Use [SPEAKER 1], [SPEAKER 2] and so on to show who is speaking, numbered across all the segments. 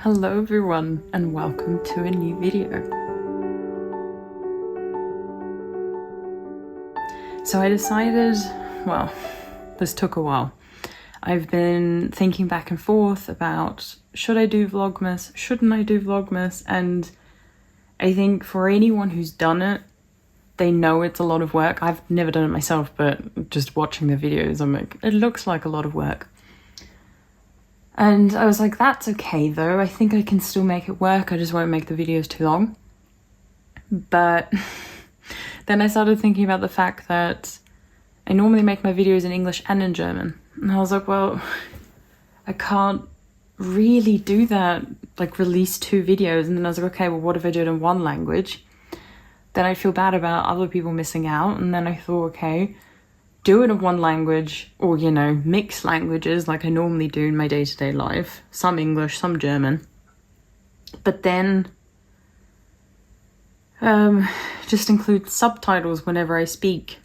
[SPEAKER 1] Hello everyone and welcome to a new video. So I decided, well, this took a while. I've been thinking back and forth about should I do Vlogmas, shouldn't I do Vlogmas, and I think for anyone who's done it, they know it's a lot of work. I've never done it myself, but just watching the videos, I'm like, it looks like a lot of work. And I was like, that's okay though. I think I can still make it work. I just won't make the videos too long. But then I started thinking about the fact that I normally make my videos in English and in German. And I was like, well, I can't really do that, like release 2 videos. And then I was like, okay, well, what if I do it in one language? Then I feel bad about other people missing out. And then I thought, okay, do it in one language, or, you know, mix languages like I normally do in my day-to-day life. Some English, some German. But then just include subtitles whenever I speak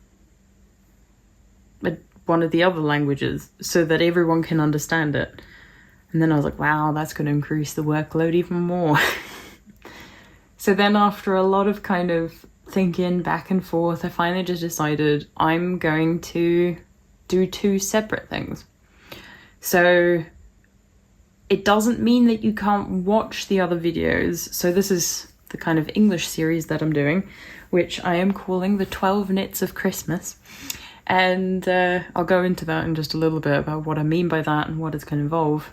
[SPEAKER 1] one of the other languages so that everyone can understand it. And then I was like, wow, that's going to increase the workload even more. So then after a lot of kind of thinking back and forth, I finally just decided I'm going to do 2 separate things. So it doesn't mean that you can't watch the other videos. So this is the kind of English series that I'm doing, which I am calling the 12 Knits of Christmas. And I'll go into that in just a little bit about what I mean by that and what it's going to involve.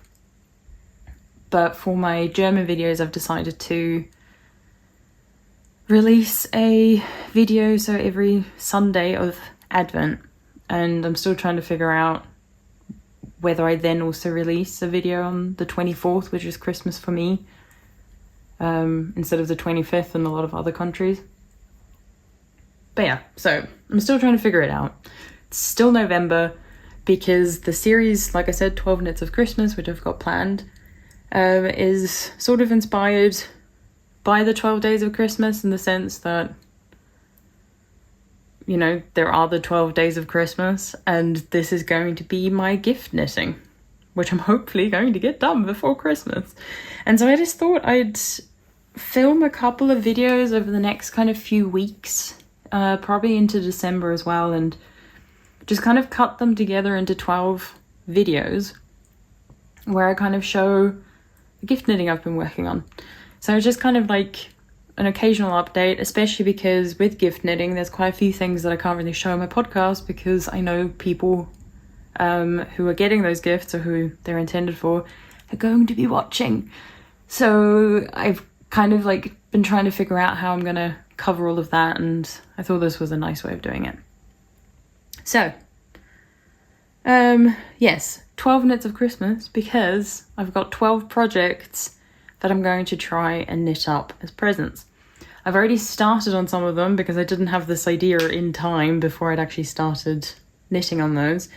[SPEAKER 1] But for my German videos, I've decided to release a video so every Sunday of Advent, and I'm still trying to figure out whether I then also release a video on the 24th, which is Christmas for me, instead of the 25th in a lot of other countries. But yeah, so I'm still trying to figure it out. It's still November because the series, like I said, 12 Knits of Christmas, which I've got planned, is sort of inspired by the 12 days of Christmas, in the sense that, you know, there are the 12 days of Christmas, and this is going to be my gift knitting, which I'm hopefully going to get done before Christmas. And so I just thought I'd film a couple of videos over the next kind of few weeks, probably into December as well, and just kind of cut them together into 12 videos where I kind of show the gift knitting I've been working on. So it's just kind of like an occasional update, especially because with gift knitting, there's quite a few things that I can't really show on my podcast because I know people who are getting those gifts, or who they're intended for, are going to be watching. So I've kind of like been trying to figure out how I'm going to cover all of that, and I thought this was a nice way of doing it. So, yes, 12 Knits of Christmas, because I've got 12 projects that I'm going to try and knit up as presents. I've already started on some of them because I didn't have this idea in time before I'd actually started knitting on those.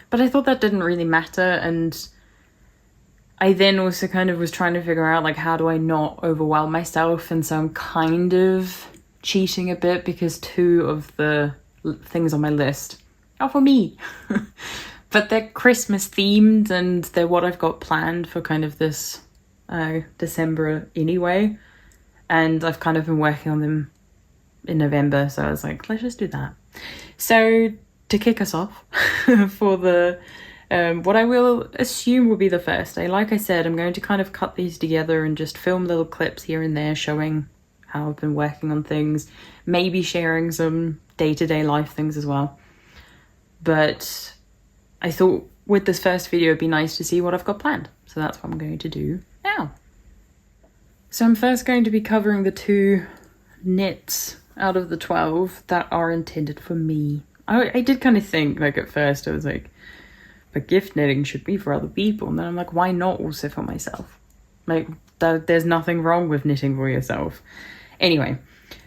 [SPEAKER 1] But I thought that didn't really matter, and I then also kind of was trying to figure out, like, how do I not overwhelm myself? And so I'm kind of cheating a bit because 2 of the things on my list are for me. But they're Christmas themed, and they're what I've got planned for kind of this December anyway, and I've kind of been working on them in November, so I was like, let's just do that. So to kick us off for the what I will assume will be the first day, like I said, I'm going to kind of cut these together and just film little clips here and there showing how I've been working on things, maybe sharing some day-to-day life things as well. But I thought with this first video it'd be nice to see what I've got planned, so that's what I'm going to do now. So I'm first going to be covering the 2 knits out of the 12 that are intended for me. I did kind of think, like, at first I was like, but gift knitting should be for other people, and then I'm like, why not also for myself? Like, there's nothing wrong with knitting for yourself. Anyway,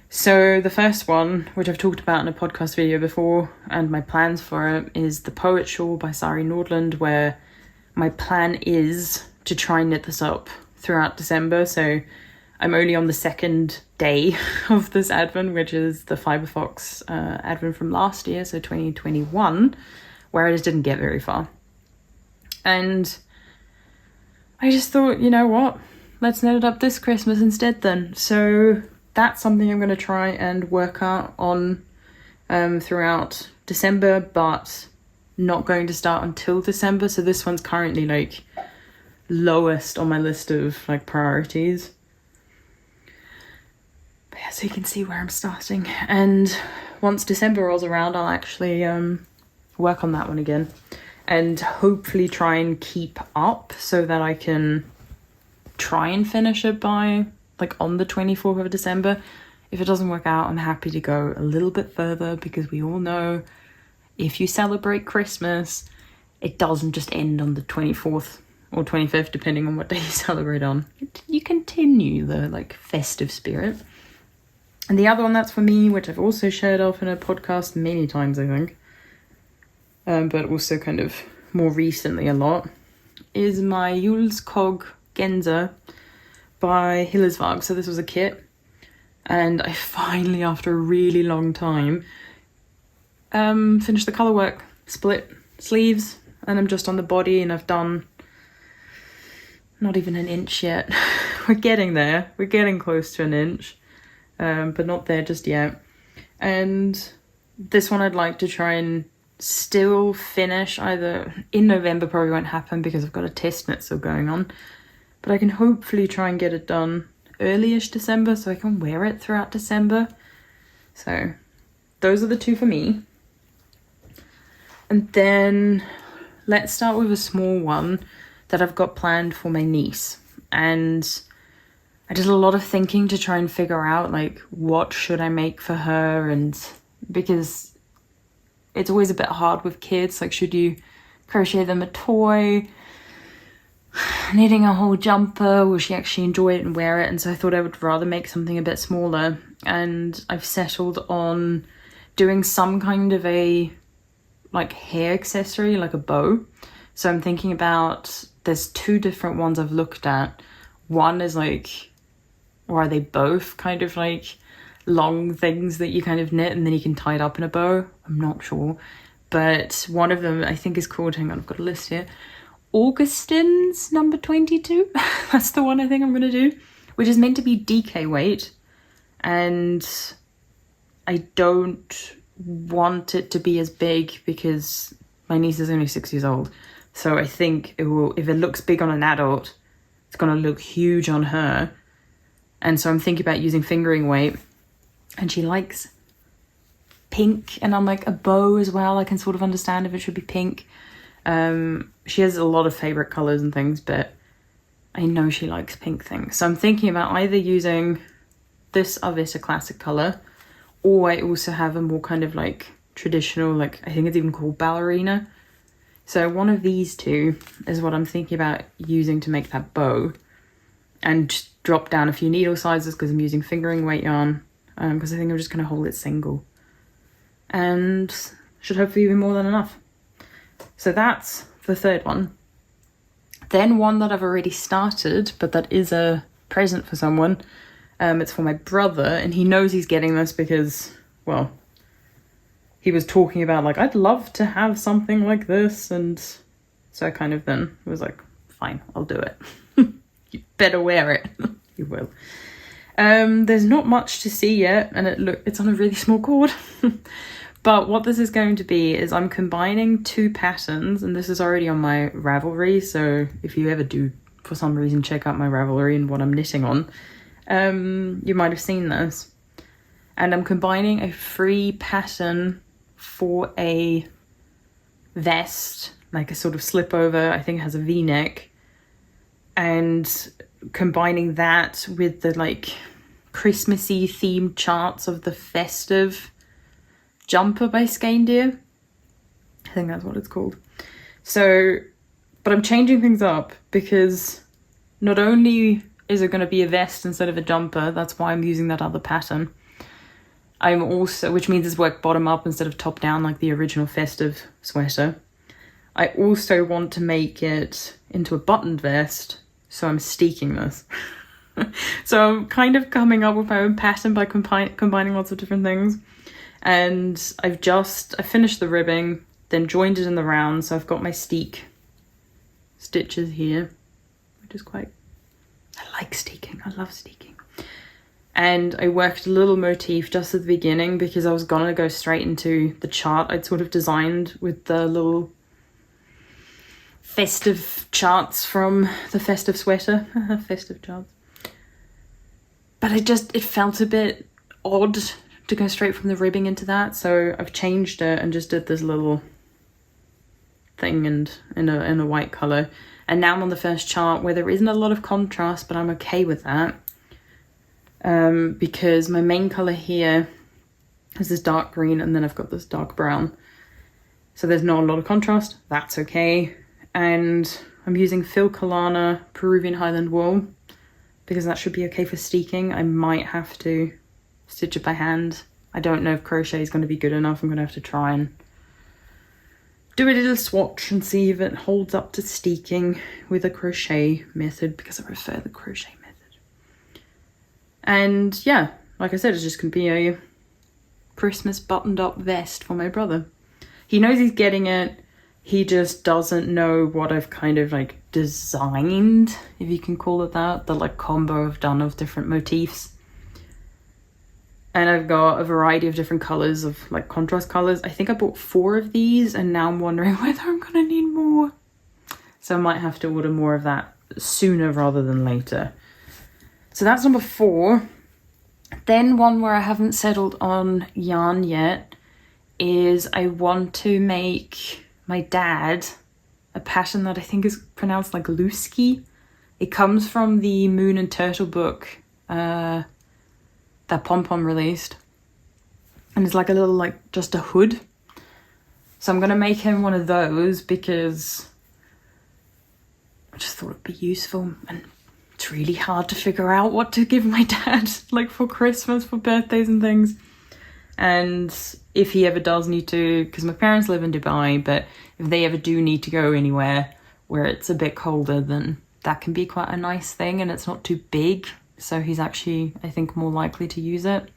[SPEAKER 1] so the first one, which I've talked about in a podcast video before, and my plans for it, is the Poet Shawl by Sari Nordland, where my plan is to try and knit this up throughout December. So I'm only on the 2nd day of this Advent, which is the Fibre Advent from last year, so 2021, where I just didn't get very far. And I just thought, you know what? let's knit it up this Christmas instead then. So that's something I'm going to try and work out on throughout December, but not going to start until December. So this one's currently like lowest on my list of like priorities. But yeah, so you can see where I'm starting. And once December rolls around, I'll actually work on that one again and hopefully try and keep up so that I can try and finish it by like on the 24th of December. If it doesn't work out, I'm happy to go a little bit further, because we all know if you celebrate Christmas, it doesn't just end on the 24th or 25th, depending on what day you celebrate on. You continue the like festive spirit. And the other one that's for me, which I've also shared off in a podcast many times, I think, but also kind of more recently a lot, is my Juleskog Genza by Hillesvåg. So this was a kit, and I finally, after a really long time, finished the colour work, split sleeves, and I'm just on the body, and I've done not even an inch yet. We're getting there. We're getting close to an inch, but not there just yet. And this one I'd like to try and still finish either in November. Probably won't happen because I've got a test knit still going on, but I can hopefully try and get it done early-ish December so I can wear it throughout December. So those are the two for me. And then let's start with a small one that I've got planned for my niece. And I did a lot of thinking to try and figure out like what should I make for her, and because it's always a bit hard with kids, like should you crochet them a toy, knitting a whole jumper, will she actually enjoy it and wear it? And so I thought I would rather make something a bit smaller, and I've settled on doing some kind of a like hair accessory, like a bow. So I'm thinking about, there's two different ones I've looked at. One is like, or are they both kind of like long things that you kind of knit and then you can tie it up in a bow? I'm not sure, but one of them I think is called, hang on, I've got a list here, Augustine's number 22. That's the one I think I'm gonna do, which is meant to be DK weight, and I don't want it to be as big because my niece is only 6 years old. So I think it will, if it looks big on an adult, it's gonna look huge on her. And so I'm thinking about using fingering weight, and she likes pink, and I'm like, a bow as well, I can sort of understand if it should be pink. She has a lot of favorite colors and things, but I know she likes pink things. So I'm thinking about either using this Arwetta classic color, or I also have a more kind of like traditional, like I think it's even called ballerina. So one of these two is what I'm thinking about using to make that bow, and just drop down a few needle sizes because I'm using fingering weight yarn, because I think I'm just going to hold it single, and should hopefully be more than enough. So that's the third one. Then one that I've already started, but that is a present for someone. It's for my brother, and he knows he's getting this because, well, he was talking about like, I'd love to have something like this, and so I kind of then was like, fine, I'll do it. You better wear it. You will. There's not much to see yet, and it's on a really small cord. But what this is going to be is I'm combining two patterns, and this is already on my Ravelry, so if you ever do for some reason check out my Ravelry and what I'm knitting on, you might have seen this. And I'm combining a free pattern for a vest, like a sort of slip over, I think it has a V-neck, and combining that with the like Christmassy themed charts of the festive jumper by Skandia. I think that's what it's called. So, but I'm changing things up because not only is it going to be a vest instead of a jumper, that's why I'm using that other pattern. I'm also, which means it's worked bottom up instead of top down like the original festive sweater. I also want to make it into a buttoned vest, so I'm steeking this. So I'm kind of coming up with my own pattern by combining lots of different things. And I finished the ribbing, then joined it in the round, so I've got my steek stitches here, which is quite I like steeking. I love steeking. And I worked a little motif just at the beginning because I was gonna go straight into the chart I'd sort of designed with the little festive charts from the festive sweater. Festive charts. But it felt a bit odd to go straight from the ribbing into that, so I've changed it and just did this little thing and in a white colour. And now I'm on the first chart where there isn't a lot of contrast, but I'm okay with that. Because my main colour here is this dark green and then I've got this dark brown. So there's not a lot of contrast, that's okay. And I'm using Filcolana Peruvian Highland wool because that should be okay for steeking. I might have to stitch it by hand. I don't know if crochet is going to be good enough. I'm going to have to try and do a little swatch and see if it holds up to steeking with a crochet method because I prefer the crochet method. And yeah, like I said, it's just going to be a Christmas buttoned up vest for my brother. He knows he's getting it. He just doesn't know what I've kind of like designed, if you can call it that. The like combo I've done of different motifs. And I've got a variety of different colours of like contrast colours. I think I bought 4 of these and now I'm wondering whether I'm going to need more. So I might have to order more of that sooner rather than later. So that's number 4. Then one where I haven't settled on yarn yet is I want to make my dad a pattern that I think is pronounced like Looski. It comes from the Moon and Turtle book that Pom Pom released. And it's like a little like just a hood. So I'm going to make him one of those because I just thought it'd be useful, and it's really hard to figure out what to give my dad like for Christmas, for birthdays and things. And if he ever does need to, because my parents live in Dubai, but if they ever do need to go anywhere where it's a bit colder, then that can be quite a nice thing and it's not too big. So he's actually, I think, more likely to use it.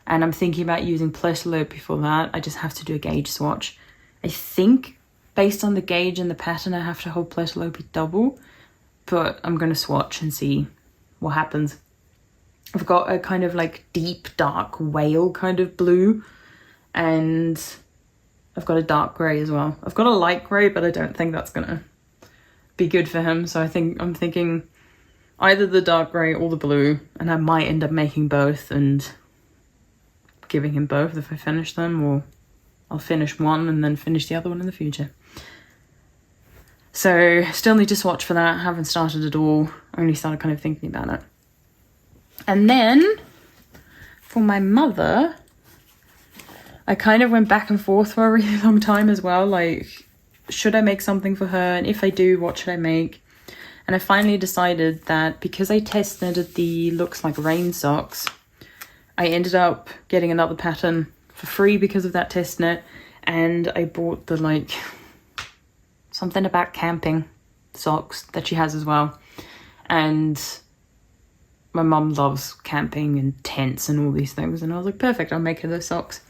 [SPEAKER 1] And I'm thinking about using Plötulopi for that. I just have to do a gauge swatch. I think based on the gauge and the pattern, I have to hold Plötulopi double, but I'm going to swatch and see what happens. I've got a kind of like deep dark whale kind of blue, and I've got a dark grey as well. I've got a light grey, but I don't think that's going to be good for him. So I'm thinking either the dark grey or the blue, and I might end up making both and giving him both if I finish them, or I'll finish one and then finish the other one in the future. So still need to swatch for that. Haven't started at all. Only started kind of thinking about it. And then for my mother, I kind of went back and forth for a really long time as well. Like, should I make something for her? And if I do, what should I make? And I finally decided that because I test knitted the Looks Like Rain socks, I ended up getting another pattern for free because of that test knit. And I bought the like something about camping socks that she has as well. And my mum loves camping and tents and all these things. And I was like, perfect, I'll make her those socks.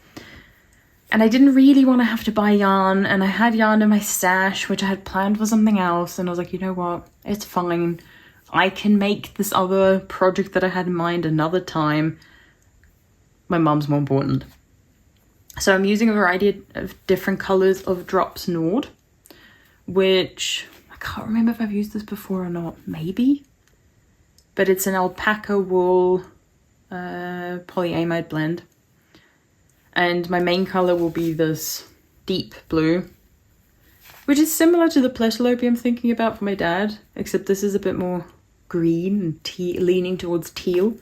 [SPEAKER 1] And I didn't really want to have to buy yarn. And I had yarn in my stash, which I had planned for something else. And I was like, you know what? It's fine. I can make this other project that I had in mind another time. My mum's more important. So I'm using a variety of different colours of Drops Nord, which I can't remember if I've used this before or not. Maybe. But it's an alpaca wool polyamide blend. And my main colour will be this deep blue, which is similar to the Plötulopi I'm thinking about for my dad, except this is a bit more green and leaning towards teal.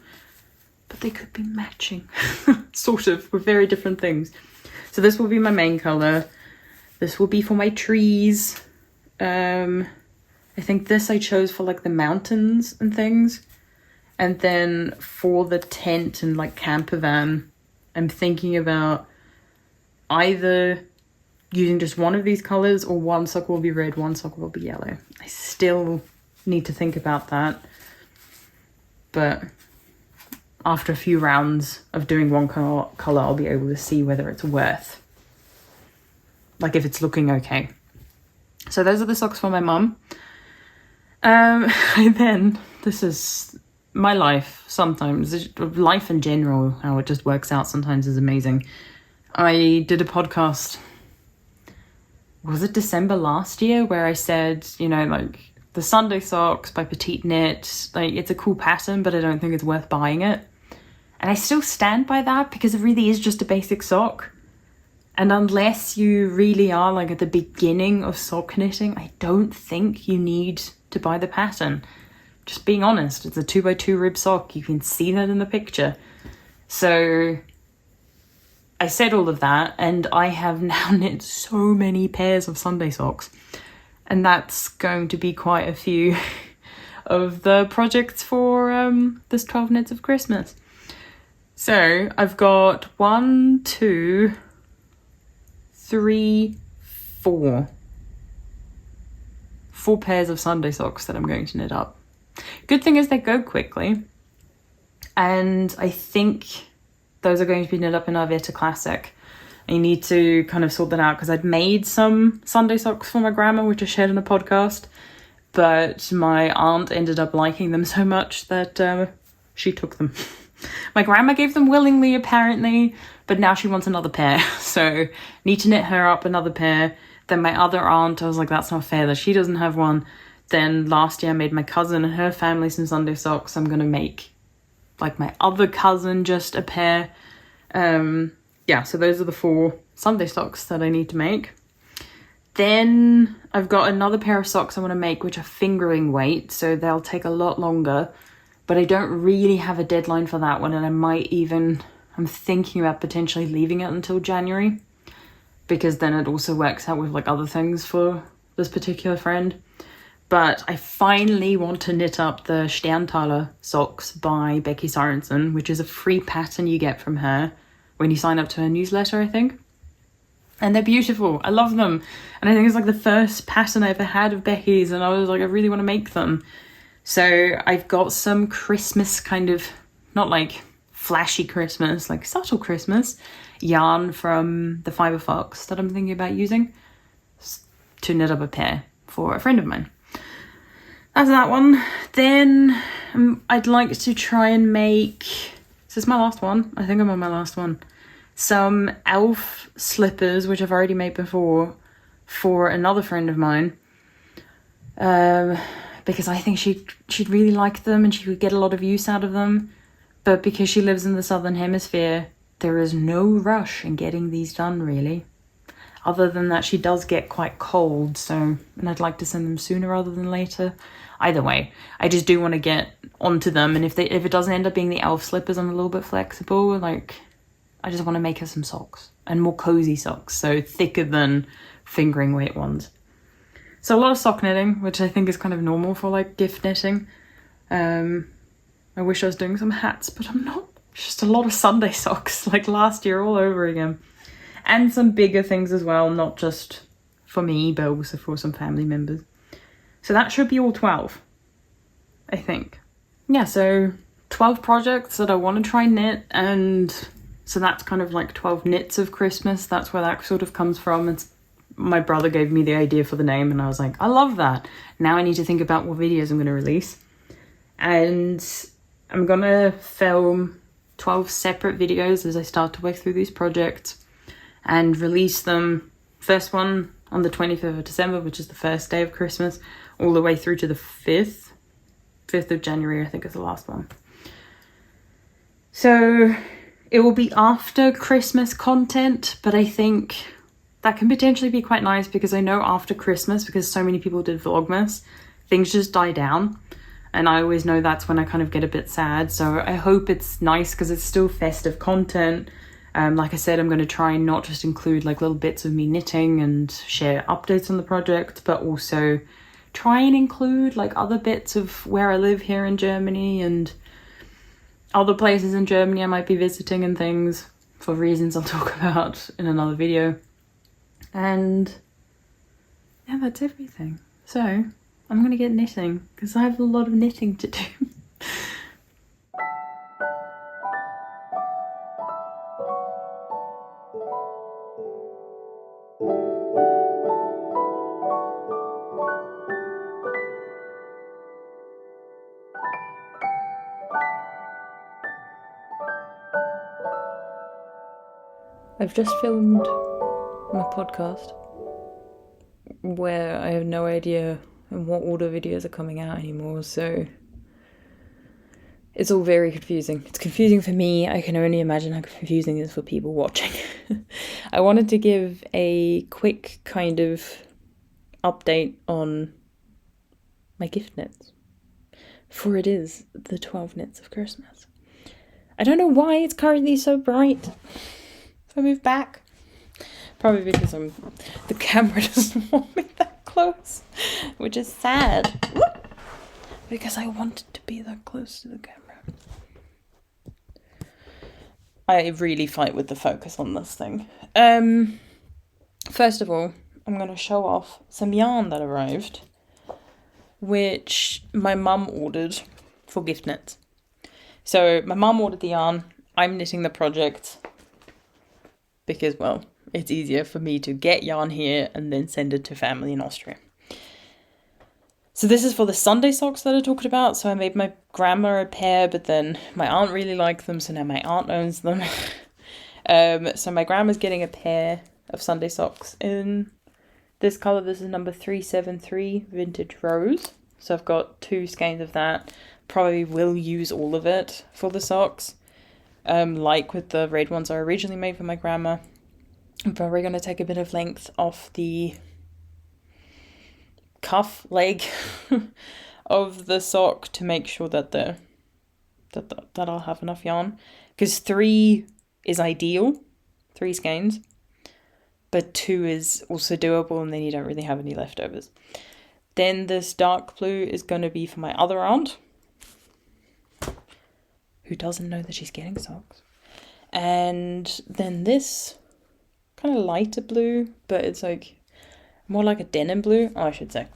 [SPEAKER 1] But they could be matching, sort of, with very different things. So this will be my main colour. This will be for my trees. I think this I chose for like the mountains and things. And then for the tent and like camper van, I'm thinking about either using just one of these colours, or one sock will be red, one sock will be yellow. I still need to think about that. But after a few rounds of doing one colour, I'll be able to see whether it's worth, like if it's looking okay. So those are the socks for my mum. I then this is my life sometimes. Life in general, how it just works out sometimes is amazing. I did a podcast, was it December last year, where I said, you know, like, the Sunday socks by Petite Knit, like, it's a cool pattern, but I don't think it's worth buying it. And I still stand by that because it really is just a basic sock. And unless you really are like at the beginning of sock knitting, I don't think you need to buy the pattern. Just being honest, it's a 2x2 rib sock. You can see that in the picture. So I said all of that, and I have now knit so many pairs of Sunday socks. And that's going to be quite a few of the projects for this 12 Knits of Christmas. So I've got 1, 2, 3, 4. 4 pairs of Sunday socks that I'm going to knit up. Good thing is they go quickly. And I think those are going to be knit up in Arwetta Classic. I need to kind of sort that out because I'd made some Sunday socks for my grandma, which I shared in a podcast. But my aunt ended up liking them so much that she took them. My grandma gave them willingly, apparently, but now she wants another pair. So need to knit her up another pair. Then my other aunt, I was like, that's not fair that she doesn't have one. Then last year I made my cousin and her family some Sunday socks. I'm going to make like my other cousin just a pair. Yeah, so those are the 4 Sunday socks that I need to make. Then I've got another pair of socks I want to make, which are fingering weight, so they'll take a lot longer. But I don't really have a deadline for that one, and I'm thinking about potentially leaving it until January, because then it also works out with like other things for this particular friend. But I finally want to knit up the Sterntaler socks by Becky Sorensen, which is a free pattern you get from her when you sign up to her newsletter, I think. And they're beautiful. I love them. And I think it's like the first pattern I ever had of Becky's, and I was like, I really want to make them. So I've got some Christmas kind of, not like flashy Christmas, like subtle Christmas yarn from the Fibre that I'm thinking about using to knit up a pair for a friend of mine. That's that one. Then I'd like to try and make, is this my last one? I think I'm on my last one. Some elf slippers, which I've already made before, for another friend of mine. Because I think she'd really like them and she would get a lot of use out of them. But because she lives in the Southern Hemisphere, there is no rush in getting these done, really. Other than that, she does get quite cold, and I'd like to send them sooner rather than later. Either way, I just do want to get onto them, and if it doesn't end up being the elf slippers, I'm a little bit flexible. Like, I just want to make her some socks, and more cozy socks, so thicker than fingering weight ones. So a lot of sock knitting, which I think is kind of normal for like gift knitting. I wish I was doing some hats, but I'm not. It's just a lot of Sunday socks, like last year all over again. And some bigger things as well, not just for me, but also for some family members. So that should be all 12, I think. Yeah, so 12 projects that I want to try and knit, and so that's kind of like 12 knits of Christmas. That's where that sort of comes from. My brother gave me the idea for the name, and I was like, I love that. Now I need to think about what videos I'm going to release. And I'm going to film 12 separate videos as I start to work through these projects and release them. First one on the 25th of December, which is the first day of Christmas, all the way through to the 5th of January, I think is the last one. So it will be after Christmas content, but I think that can potentially be quite nice because I know after Christmas, because so many people did Vlogmas, things just die down. And I always know that's when I kind of get a bit sad. So I hope it's nice because it's still festive content. Like I said, I'm going to try and not just include like little bits of me knitting and share updates on the project, but also try and include like other bits of where I live here in Germany and other places in Germany I might be visiting and things for reasons I'll talk about in another video. And yeah, that's everything. So I'm going to get knitting because I have a lot of knitting to do. I've just filmed my podcast where I have no idea in what order videos are coming out anymore, so it's all very confusing. It's confusing for me. I can only imagine how confusing it is for people watching. I wanted to give a quick kind of update on my gift knits, for it is the 12 knits of Christmas. I don't know why it's currently so bright. If I move back, probably because the camera doesn't want me that close, which is sad. Because I wanted to be that close to the camera. I really fight with the focus on this thing. First of all, I'm going to show off some yarn that arrived, which my mum ordered for gift knits. So my mum ordered the yarn. I'm knitting the project because, well, it's easier for me to get yarn here and then send it to family in Austria. So this is for the Sunday socks that I talked about. So I made my grandma a pair, but then my aunt really liked them, so now my aunt owns them. So my grandma's getting a pair of Sunday socks in this colour. This is number 373, Vintage Rose. So I've got 2 skeins of that. Probably will use all of it for the socks. Like with the red ones I originally made for my grandma. I'm probably going to take a bit of length off the cuff leg of the sock to make sure that that I'll have enough yarn, because 3 is ideal, 3 skeins, but 2 is also doable, and then you don't really have any leftovers. Then this dark blue is going to be for my other aunt, who doesn't know that she's getting socks. And then this kind of lighter blue, but it's like more like a denim blue, I should say.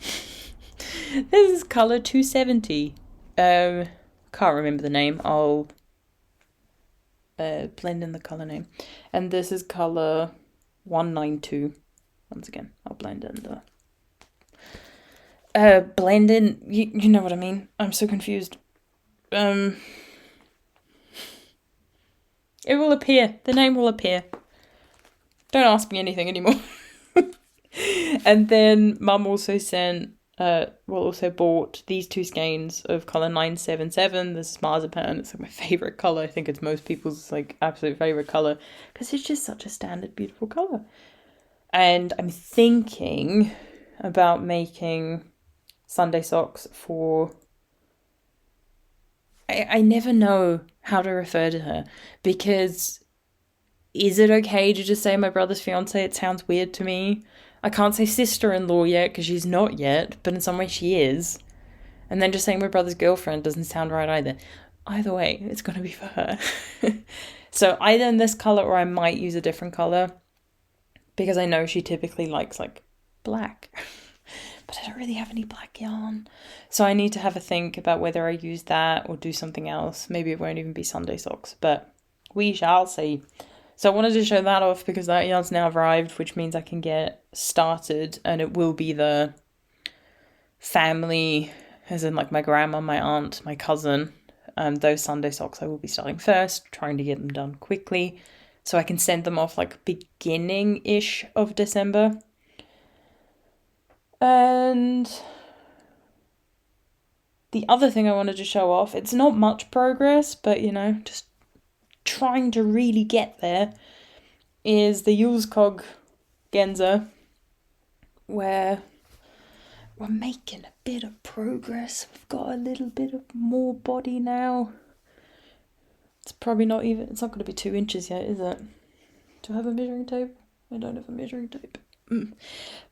[SPEAKER 1] This is colour 270. Can't remember the name. I'll blend in the colour name. And this is colour 192. Once again, I'll blend in the... blend in... You know what I mean. I'm so confused. It will appear. The name will appear. Don't ask me anything anymore. And then Mum also also bought these 2 skeins of colour 977. This is marzipan. It's like my favourite colour. I think it's most people's like absolute favourite colour, because it's just such a standard beautiful colour. And I'm thinking about making Sunday socks for... I never know how to refer to her, because is it okay to just say my brother's fiance? It sounds weird to me. I can't say sister-in-law yet because she's not yet, but in some way she is. And then just saying my brother's girlfriend doesn't sound right either. Either way, it's going to be for her. So either in this colour, or I might use a different colour, because I know she typically likes like black. But I don't really have any black yarn. So I need to have a think about whether I use that or do something else. Maybe it won't even be Sunday socks, but we shall see. So I wanted to show that off because that yarn's now arrived, which means I can get started, and it will be the family, as in like my grandma, my aunt, my cousin. Those Sunday socks I will be starting first, trying to get them done quickly so I can send them off like beginning-ish of December. And the other thing I wanted to show off, it's not much progress, but you know, just trying to really get there, is the Hillesvåg Genza, where we're making a bit of progress. We've got a little bit of more body now. It's probably not even, it's not going to be 2 inches yet, is it? Do I have a measuring tape? I don't have a measuring tape.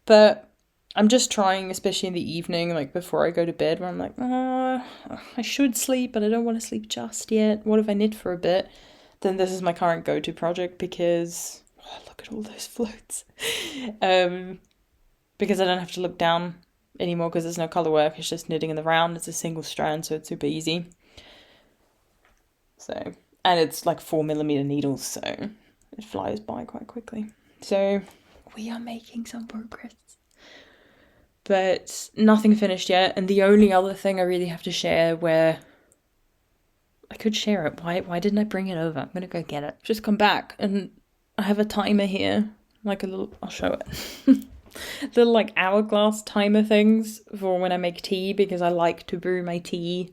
[SPEAKER 1] But I'm just trying, especially in the evening, like before I go to bed, where I'm like, I should sleep, but I don't want to sleep just yet. What if I knit for a bit? Then this is my current go-to project, because look at all those floats. Because I don't have to look down anymore, because there's no colour work. It's just knitting in the round. It's a single strand, so it's super easy. So, and it's like 4mm needles, so it flies by quite quickly. So we are making some progress. But nothing finished yet, and the only other thing I really have to share, where I could share it. Why didn't I bring it over? I'm gonna go get it. Just come back and I have a timer here, like a little, I'll show it. Little like hourglass timer things for when I make tea, because I like to brew my tea,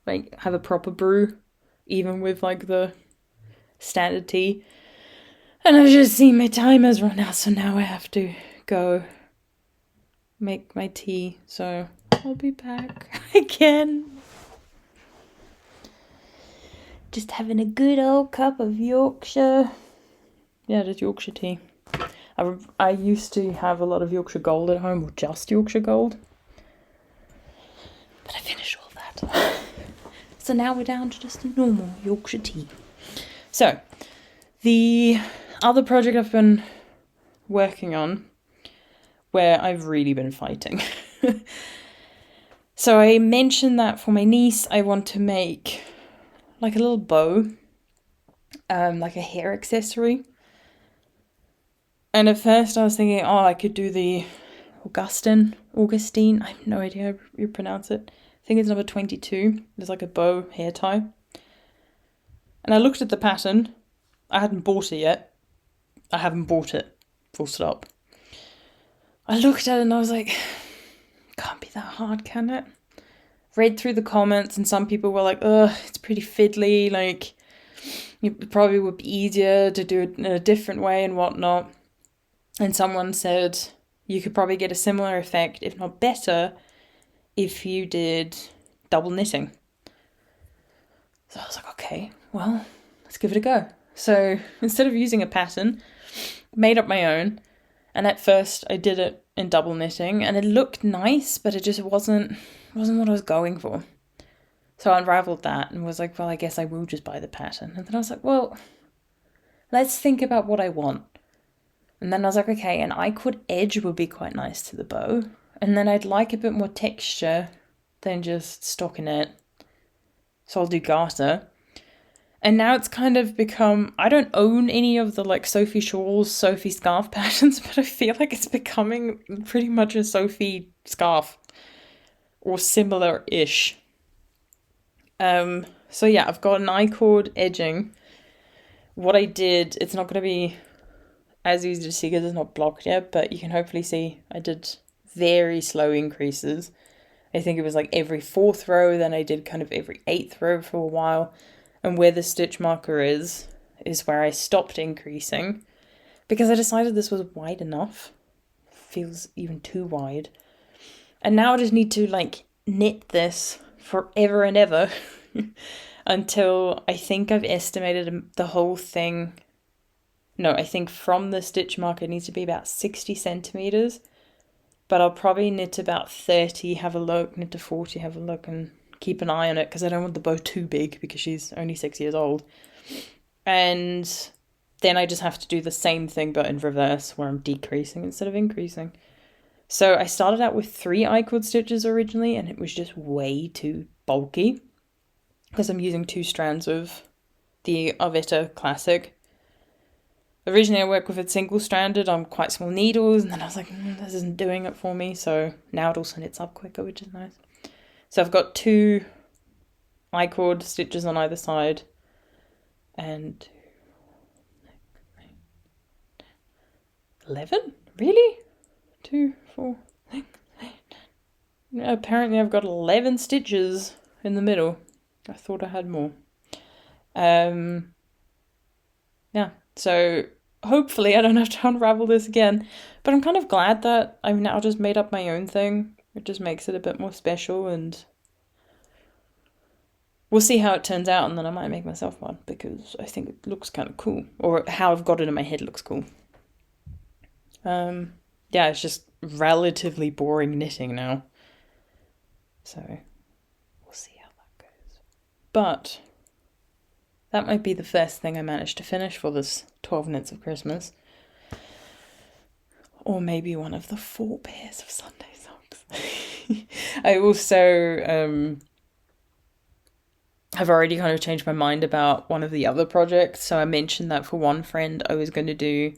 [SPEAKER 1] like have a proper brew, even with like the standard tea. And I've just seen my timers run out, so now I have to go make my tea. So I'll be back again. Just having a good old cup of Yorkshire. Yeah, just Yorkshire tea. I used to have a lot of Yorkshire Gold at home, or just Yorkshire Gold. But I finished all that. So now we're down to just a normal Yorkshire tea. So, the other project I've been working on, where I've really been fighting. So I mentioned that for my niece, I want to make like a little bow, like a hair accessory. And at first I was thinking, oh, I could do the Augustine, I have no idea how you pronounce it. I think it's number 22. There's like a bow hair tie. And I looked at the pattern. I hadn't bought it yet. I haven't bought it. Full stop. I looked at it and I was like, can't be that hard, can it? Read through the comments and some people were like, ugh, it's pretty fiddly. Like, it probably would be easier to do it in a different way and whatnot. And someone said you could probably get a similar effect, if not better, if you did double knitting. So I was like, okay, well, let's give it a go. So instead of using a pattern, made up my own. And at first I did it in double knitting and it looked nice, but it just wasn't what I was going for. So I unraveled that and was like, well, I guess I will just buy the pattern. And then I was like, well, let's think about what I want. And then I was like, okay, an I-cord edge would be quite nice to the bow. And then I'd like a bit more texture than just stockinette. So I'll do garter. And now it's kind of become, I don't own any of the like Sophie shawls, Sophie scarf patterns, but I feel like it's becoming pretty much a Sophie scarf. Or similar-ish. So yeah, I've got an I-cord edging. What I did, it's not going to be as easy to see because it's not blocked yet, but you can hopefully see I did very slow increases. I think it was like every 4th row, then I did kind of every 8th row for a while. And where the stitch marker is where I stopped increasing because I decided this was wide enough. Feels even too wide. And now I just need to like knit this forever and ever until I think I've estimated the whole thing. No, I think from the stitch marker it needs to be about 60 centimeters, but I'll probably knit about 30, have a look, knit to 40, have a look, and keep an eye on it because I don't want the bow too big because she's only 6 years old. And then I just have to do the same thing but in reverse where I'm decreasing instead of increasing. So I started out with 3 I-cord stitches originally and it was just way too bulky because I'm using 2 strands of the Arwetta Classic. Originally I worked with it single-stranded on quite small needles and then I was like, this isn't doing it for me. So now it also knits up quicker, which is nice. So I've got 2 I-cord stitches on either side and 11? Really? 2, 4, 6, 8, 9. Apparently I've got 11 stitches in the middle. I thought I had more. Yeah, so hopefully I don't have to unravel this again. But I'm kind of glad that I've now just made up my own thing. It just makes it a bit more special and we'll see how it turns out and then I might make myself one because I think it looks kind of cool. Or how I've got it in my head looks cool. Yeah, it's just relatively boring knitting now. So we'll see how that goes. But that might be the first thing I managed to finish for this 12 Knits of Christmas. Or maybe one of the 4 pairs of Sunday socks. I also have already kind of changed my mind about one of the other projects. So I mentioned that for one friend I was going to do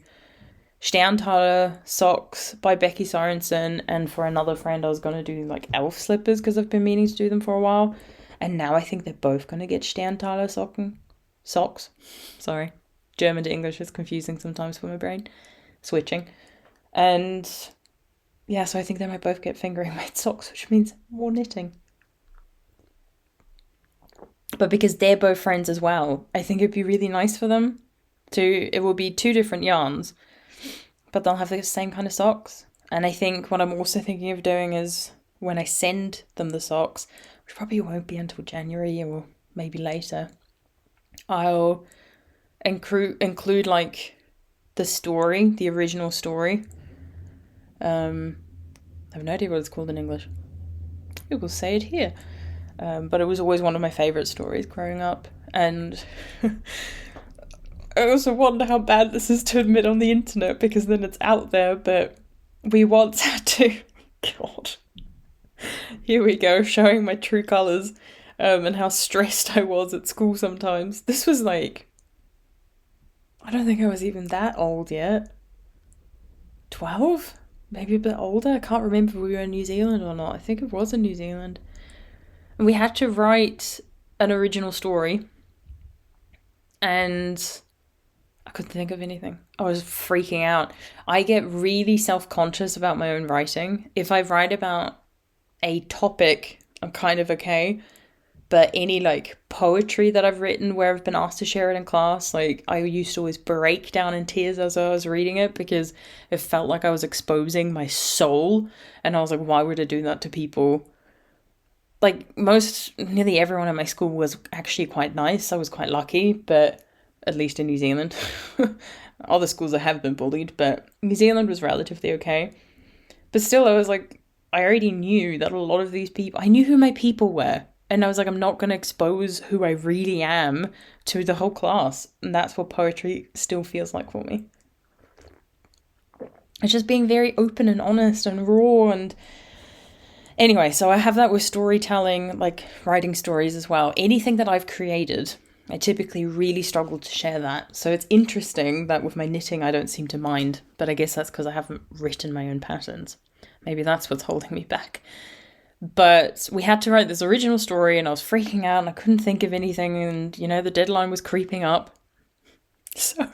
[SPEAKER 1] Sterntaler socks by Becky Sorensen, and for another friend I was going to do like elf slippers because I've been meaning to do them for a while. And now I think they're both going to get Sterntaler socks. Sorry. German to English is confusing sometimes for my brain. Switching. And yeah, so I think they might both get fingering weight socks, which means more knitting. But because they're both friends as well, I think it'd be really nice for them it will be 2 different yarns, but they'll have the same kind of socks. And I think what I'm also thinking of doing is when I send them the socks, which probably won't be until January or maybe later, I'll include like the story, the original story. I have no idea what it's called in English. It will say it here. But it was always one of my favourite stories growing up. And I also wonder how bad this is to admit on the internet, because then it's out there. But we once had to... God. Here we go, showing my true colours, and how stressed I was at school sometimes. This was like... I don't think I was even that old yet. 12? Maybe a bit older? I can't remember if we were in New Zealand or not. I think it was in New Zealand. And we had to write an original story. And I couldn't think of anything. I was freaking out. I get really self-conscious about my own writing. If I write about a topic, I'm kind of okay. But any like poetry that I've written where I've been asked to share it in class, like I used to always break down in tears as I was reading it, because it felt like I was exposing my soul. And I was like, why would I do that to people? Like nearly everyone in my school was actually quite nice. I was quite lucky, but at least in New Zealand. Other schools I have been bullied, but New Zealand was relatively okay. But still, I was like, I already knew that a lot of these people, I knew who my people were. And I was like, I'm not going to expose who I really am to the whole class. And that's what poetry still feels like for me. It's just being very open and honest and raw. And anyway, so I have that with storytelling, like writing stories as well. Anything that I've created, I typically really struggle to share that. So it's interesting that with my knitting, I don't seem to mind. But I guess that's because I haven't written my own patterns. Maybe that's what's holding me back. But we had to write this original story and I was freaking out and I couldn't think of anything, and, you know, the deadline was creeping up. So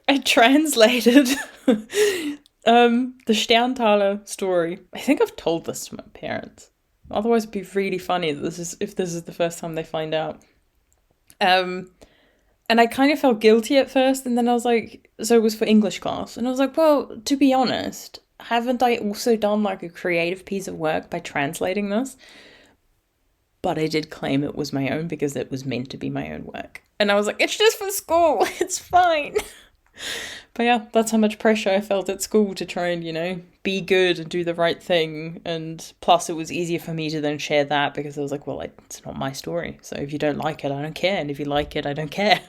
[SPEAKER 1] I translated the Sterntaler story. I think I've told this to my parents. Otherwise it'd be really funny if this is the first time they find out. And I kind of felt guilty at first, and then I was like, so it was for English class. And I was like, well, to be honest, haven't I also done like a creative piece of work by translating this? But I did claim it was my own because it was meant to be my own work. And I was like, it's just for school. It's fine. But yeah, that's how much pressure I felt at school to try and, you know, be good and do the right thing. And plus it was easier for me to then share that because I was like, well, it's not my story. So if you don't like it, I don't care. And if you like it, I don't care.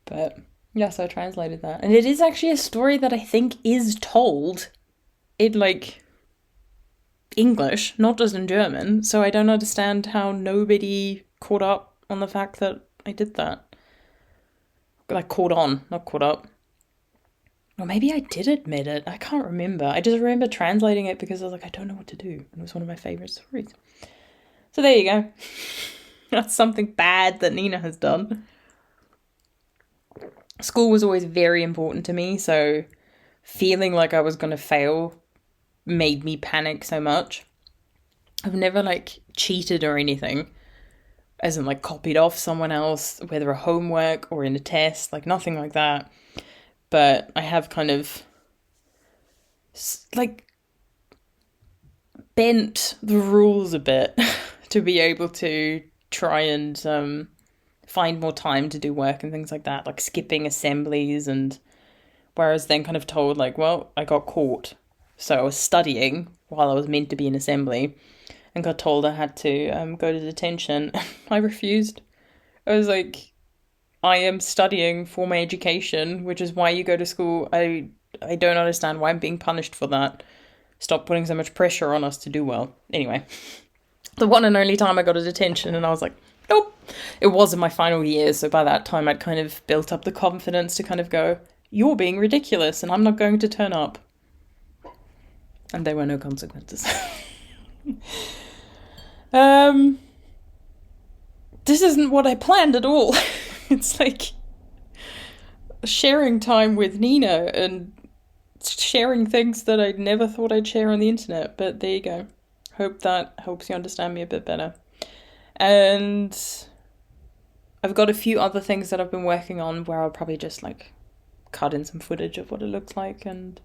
[SPEAKER 1] But yeah, so I translated that. And it is actually a story that I think is told in, like, English, not just in German. So I don't understand how nobody caught up on the fact that I did that. Like, caught on, not caught up. Or maybe I did admit it. I can't remember. I just remember translating it because I was like, I don't know what to do. And it was one of my favourite stories. So there you go. That's something bad that Nina has done. School was always very important to me, so feeling like I was going to fail made me panic so much. I've never, like, cheated or anything, as in, like, copied off someone else, whether a homework or in a test, like, nothing like that. But I have kind of, like, bent the rules a bit to be able to try and find more time to do work and things like that, like skipping assemblies, and whereas then kind of told, like, well, I got caught. So I was studying while I was meant to be in assembly and got told I had to go to detention. I refused. I was like, I am studying for my education, which is why you go to school. I don't understand why I'm being punished for that. Stop putting so much pressure on us to do well. Anyway, the one and only time I got a detention, and I was like, nope. It was in my final year, so by that time I'd kind of built up the confidence to kind of go, you're being ridiculous and I'm not going to turn up. And there were no consequences. This isn't what I planned at all. It's like sharing time with Nina and sharing things that I never thought I'd share on the internet, but there you go. Hope that helps you understand me a bit better. And I've got a few other things that I've been working on where I'll probably just like cut in some footage of what it looks like, and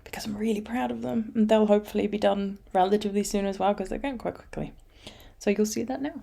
[SPEAKER 1] because I'm really proud of them, and they'll hopefully be done relatively soon as well because they're going quite quickly. So you'll see that now.